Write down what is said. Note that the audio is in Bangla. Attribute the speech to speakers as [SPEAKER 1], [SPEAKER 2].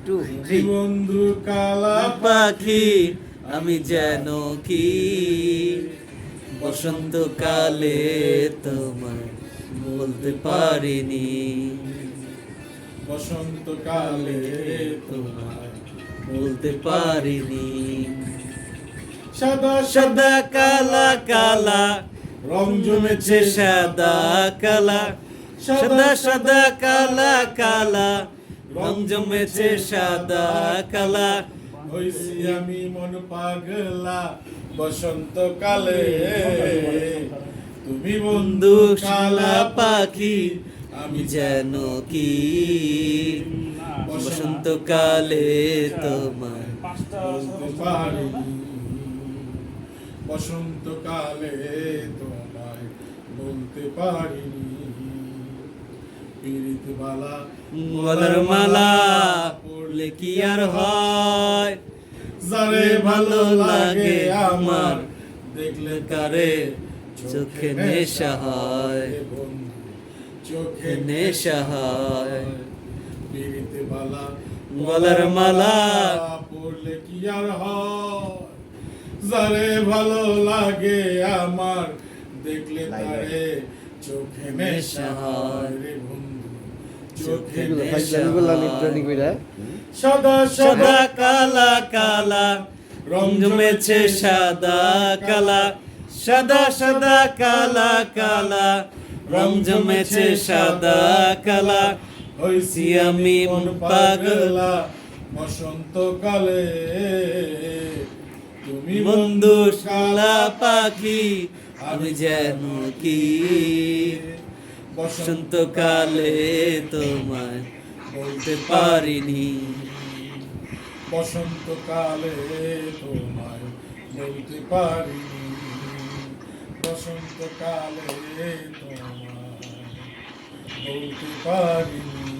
[SPEAKER 1] Two three.
[SPEAKER 2] বন্ধু কালা
[SPEAKER 1] পাখি আমি যেন কি বসন্তকালে তোমায় বলতে পারিনি,
[SPEAKER 2] বসন্তকালে তোমায়
[SPEAKER 1] বলতে পারিনি।
[SPEAKER 2] সাদা
[SPEAKER 1] সাদা কালা কালা
[SPEAKER 2] রং
[SPEAKER 1] জমেছে
[SPEAKER 2] জমেছে
[SPEAKER 1] সাদা কালা, সাদা সাদা কালা কালা রং জমেছে সাদা কালা।
[SPEAKER 2] হইছি আমি মন পাগলা বসন্তকালে, তুমি বন্ধু
[SPEAKER 1] বন্ধু
[SPEAKER 2] কালা
[SPEAKER 1] কালা পাখি
[SPEAKER 2] আমি
[SPEAKER 1] আমি যেন কি বসন্তকালে তোমায়
[SPEAKER 2] বলতে পারিনি, বসন্তকালে তোমায় বলতে পারিনি। পীড়িত বালা
[SPEAKER 1] গলার মালা পড়লে কি আর হয়,
[SPEAKER 2] যারে ভালো লাগে আমার দেখলে
[SPEAKER 1] কারে চোখে নেশা হয়,
[SPEAKER 2] বন্ধু চোখে
[SPEAKER 1] নেশা হয়।
[SPEAKER 2] পীড়িত বালা
[SPEAKER 1] গলার মালা
[SPEAKER 2] পড়লে কি আর হয়, যারে ভালো লাগে আমার দেখলে তারে চোখে নেশা হয় রে বন্ধু, চোখে নেশা হয়। সাদা
[SPEAKER 1] সাদা কালা কালা রং জমেছে সাদা কালা, সাদা সাদা কালা কালা রং জমেছে সাদা কালা।
[SPEAKER 2] হইছি
[SPEAKER 1] আমি মন পাগলা
[SPEAKER 2] বসন্তকালে, তুমি
[SPEAKER 1] বন্ধু কালা পাখি আমি যেন কি বসন্তকালে তোমায় বলতে পারিনি,
[SPEAKER 2] বসন্তকালে তোমায় বলতে পারিনি, বসন্তকালে তোমায় বলতে পারিনি।